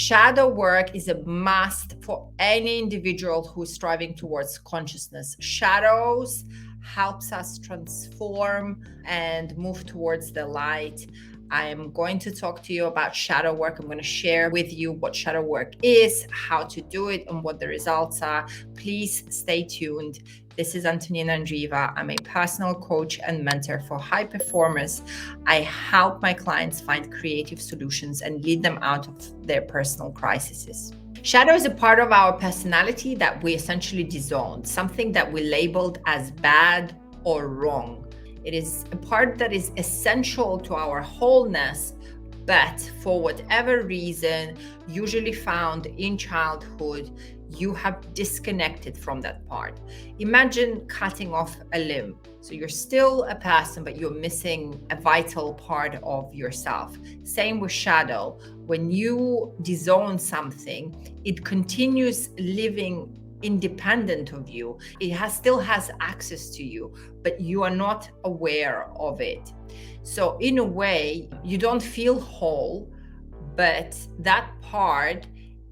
Shadow work is a must for any individual who's striving towards consciousness. Shadows helps us transform and move towards the light. I am going to talk to you about shadow work. I'm going to share with you what shadow work is, how to do it, and what the results are. Please stay tuned. This is Antonina Andreeva. I'm a personal coach and mentor for high performers. I help my clients find creative solutions and lead them out of their personal crises. Shadow is a part of our personality that we essentially disowned, something that we labeled as bad or wrong. It is a part that is essential to our wholeness, but for whatever reason, usually found in childhood, you have disconnected from that part. Imagine cutting off a limb. So you're still a person, but you're missing a vital part of yourself. Same with shadow. When you disown something, it continues living independent of you. It still has access to you, but you are not aware of it. So in a way, you don't feel whole, but that part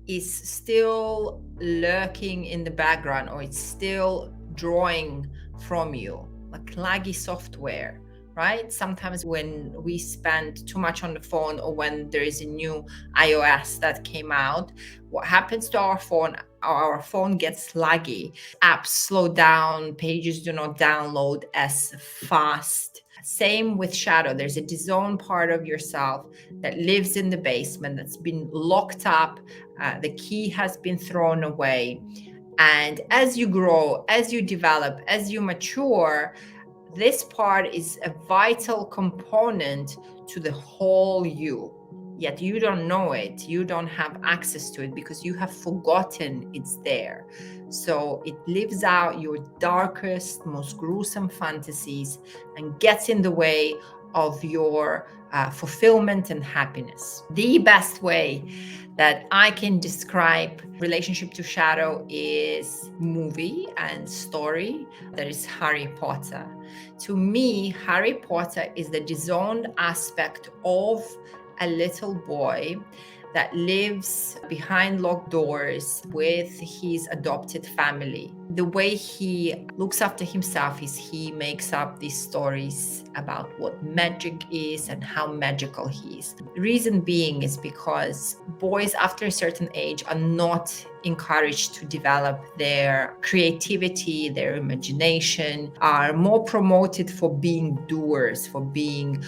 is still lurking in the background, or it's still drawing from you, like laggy software, right? Sometimes when we spend too much on the phone, or when there is a new iOS that came out, what happens to our phone? Our phone gets laggy. Apps slow down, pages do not download as fast. Same with shadow. There's a disowned part of yourself that lives in the basement, that's been locked up. The key has been thrown away. And as you grow, as you develop, as you mature, this part is a vital component to the whole you. Yet you don't know it. You don't have access to it because you have forgotten it's there. So it lives out your darkest, most gruesome fantasies and gets in the way of your fulfillment and happiness. The best way that I can describe relationship to shadow is movie and story. That is Harry Potter. To me, Harry Potter is the disowned aspect of a little boy that lives behind locked doors with his adopted family. The way he looks after himself is he makes up these stories about what magic is and how magical he is. The reason being is because boys after a certain age are not encouraged to develop their creativity, their imagination, are more promoted for being doers, for being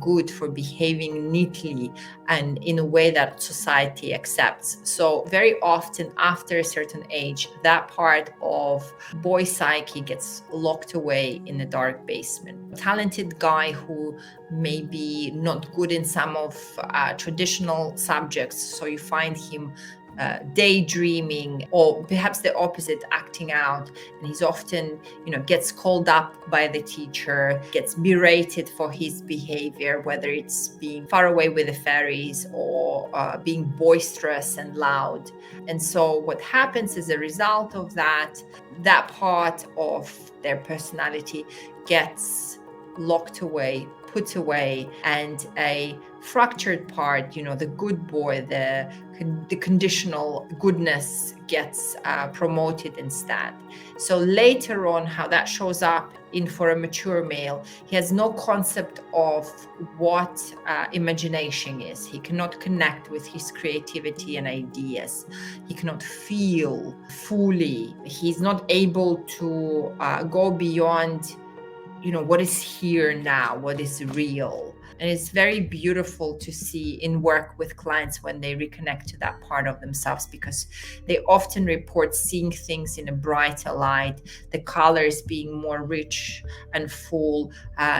good, for behaving neatly and in a way that society accepts. So very often after a certain age, that part of boy psyche gets locked away in a dark basement. A talented guy who may be not good in some of traditional subjects, so you find him daydreaming, or perhaps the opposite, acting out, and he's often gets called up by the teacher, gets berated for his behavior, whether it's being far away with the fairies or being boisterous and loud. And so what happens as a result of that part of their personality gets locked away, put away, and a fractured part, the good boy, the conditional goodness gets promoted instead. So later on, how that shows up for a mature male, he has no concept of what imagination is. He cannot connect with his creativity and ideas. He cannot feel fully. He's not able to go beyond what is here now, what is real. And it's very beautiful to see in work with clients when they reconnect to that part of themselves, because they often report seeing things in a brighter light, the colors being more rich and full.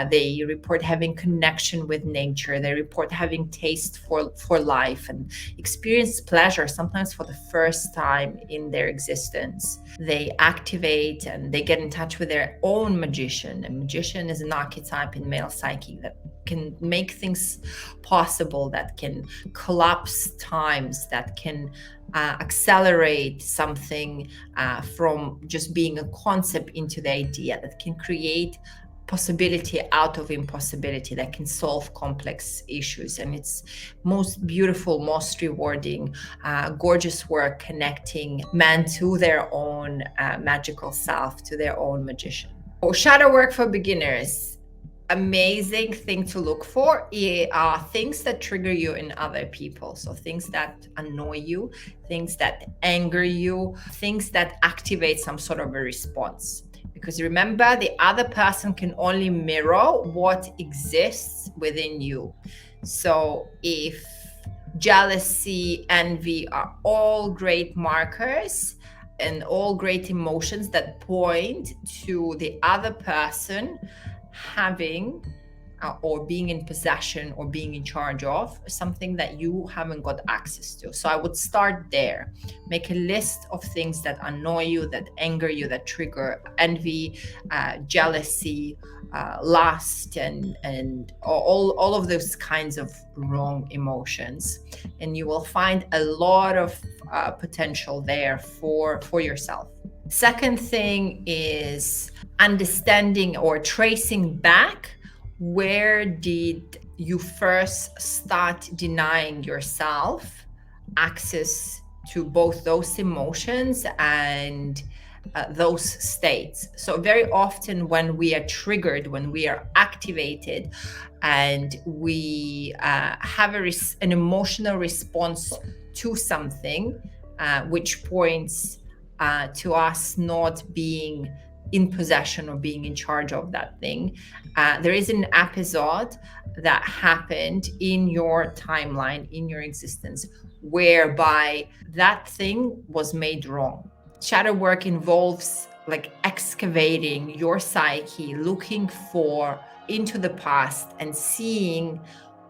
They report having connection with nature. They report having taste for life and experience pleasure, sometimes for the first time in their existence. They activate and they get in touch with their own magician. A magician is an archetype in male psyche that can make things possible, that can collapse times, that can accelerate something from just being a concept into the idea, that can create possibility out of impossibility that can solve complex issues. And it's most beautiful, most rewarding, gorgeous work connecting men to their own magical self, to their own magician. Or shadow work for beginners. Amazing thing to look for are things that trigger you in other people. So things that annoy you, things that anger you, things that activate some sort of a response. Because remember, the other person can only mirror what exists within you. So if jealousy, envy are all great markers and all great emotions that point to the other person having or being in possession or being in charge of something that you haven't got access to. So I would start there. Make a list of things that annoy you, that anger you, that trigger envy, jealousy, lust, and all of those kinds of wrong emotions. And you will find a lot of potential there for yourself. Second thing is understanding or tracing back, where did you first start denying yourself access to both those emotions and those states. So very often when we are triggered, when we are activated and we have an emotional response to something, which points to us not being in possession or being in charge of that thing. There is an episode that happened in your timeline, in your existence, whereby that thing was made wrong. Shadow work involves like excavating your psyche, looking into the past and seeing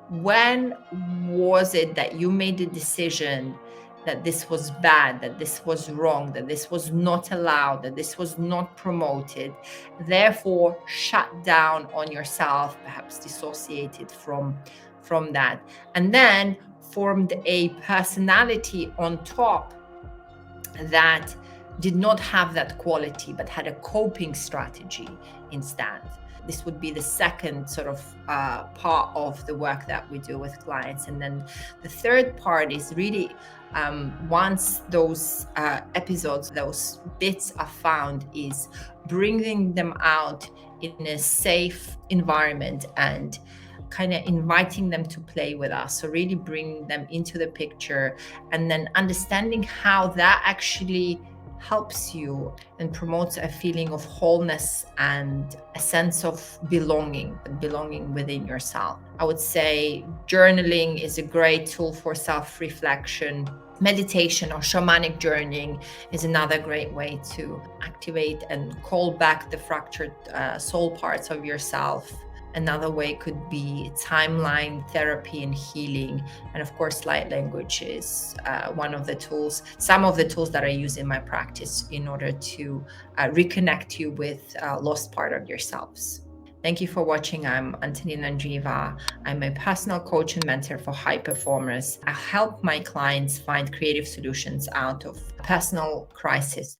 when was it that you made the decision that this was bad, that this was wrong, that this was not allowed, that this was not promoted, therefore shut down on yourself, perhaps dissociated from that, and then formed a personality on top that did not have that quality, but had a coping strategy instead. This would be the second sort of part of the work that we do with clients. And then the third part is really once those episodes, those bits are found, is bringing them out in a safe environment and kind of inviting them to play with us. So really bringing them into the picture and then understanding how that actually helps you and promotes a feeling of wholeness and a sense of belonging within yourself. I would say journaling is a great tool for self-reflection. Meditation or shamanic journeying is another great way to activate and call back the fractured soul parts of yourself. Another way could be timeline therapy and healing. And of course, light language is one of the tools, some of the tools that I use in my practice in order to reconnect you with lost part of yourselves. Thank you for watching. I'm Antonina Andreeva. I'm a personal coach and mentor for high performers. I help my clients find creative solutions out of personal crisis.